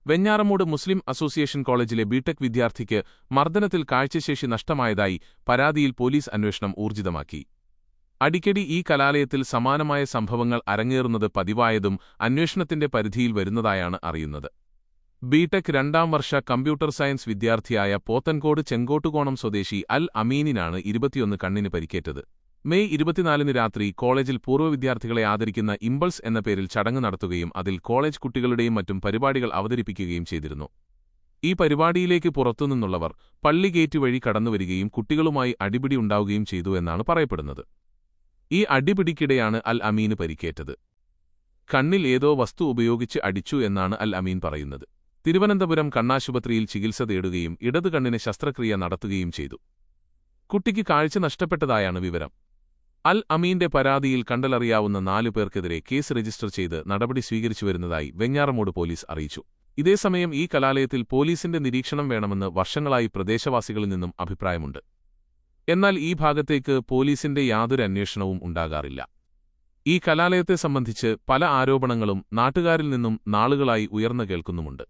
വെഞ്ഞാറമൂട് മുസ്ലിം association കോളേജിലെ BTech വിദ്യാർത്ഥിക്ക് മർദ്ദനത്തിൽ കാഴ്ചശേഷി നഷ്ടമായതായി പരാതിയിൽ പോലീസ് അന്വേഷണം ഊർജിതമാക്കി. അടിക്കടി ഈ കലാലയത്തിൽ സമാനമായ സംഭവങ്ങൾ അരങ്ങേറുന്നത് പതിവായതും അന്വേഷണത്തിന്റെ പരിധിയിൽ വരുന്നതായാണ് അറിയുന്നത്. ബിടെക് 2ാം വർഷ കമ്പ്യൂട്ടർ സയൻസ് വിദ്യാർത്ഥിയായ പോത്തൻകോട് ചെങ്കോട്ടുകോണം സ്വദേശി അൽ അമീനിനാണ് 21 കണ്ണിന് പരിക്കേറ്റത്. മെയ് 24 രാത്രി കോളേജിൽ പൂർവ്വ വിദ്യാർത്ഥികളെ ആദരിക്കുന്ന ഇമ്പൾസ് എന്ന പേരിൽ ചടങ്ങ് നടത്തുകയും അതിൽ കോളേജ് കുട്ടികളുടെയും മറ്റും പരിപാടികൾ അവതരിപ്പിക്കുകയും ചെയ്തിരുന്നു. ഈ പരിപാടിയിലേക്ക് പുറത്തുനിന്നുള്ളവർ പള്ളി ഗേറ്റ് വഴി കടന്നുവരികയും കുട്ടികളുമായി അടിപിടി ഉണ്ടാവുകയും ചെയ്തു എന്നാണ് പറയപ്പെടുന്നത്. ഈ അടിപിടിക്കിടെയാണ് അൽ അമീന് പരിക്കേറ്റത്. കണ്ണിൽ ഏതോ വസ്തു ഉപയോഗിച്ച് അടിച്ചു എന്നാണ് അൽ അമീൻ പറയുന്നത്. തിരുവനന്തപുരം കണ്ണാശുപത്രിയിൽ ചികിത്സ തേടുകയും ഇടത് കണ്ണിന് ശസ്ത്രക്രിയ നടത്തുകയും ചെയ്തു. കുട്ടിക്ക് കാഴ്ച നഷ്ടപ്പെട്ടതായാണ് വിവരം. അൽ അമീന്റെ പരാതിയിൽ കണ്ടലറിയാവുന്ന 4 പേർക്കെതിരെ കേസ് രജിസ്റ്റർ ചെയ്ത് നടപടി സ്വീകരിച്ചുവരുന്നതായി വെഞ്ഞാറമൂട് പോലീസ് അറിയിച്ചു. ഇതേസമയം ഈ കലാലയത്തിൽ പോലീസിന്റെ നിരീക്ഷണം വേണമെന്ന് വർഷങ്ങളായി പ്രദേശവാസികളിൽ നിന്നും അഭിപ്രായമുണ്ട്. എന്നാൽ ഈ ഭാഗത്തേക്ക് പോലീസിന്റെ യാതൊരു അന്വേഷണവും ഉണ്ടാകാറില്ല. ഈ കലാലയത്തെ സംബന്ധിച്ച് പല ആരോപണങ്ങളും നാട്ടുകാരിൽ നിന്നും നാളുകളായി ഉയർന്നു കേൾക്കുന്നുമുണ്ട്.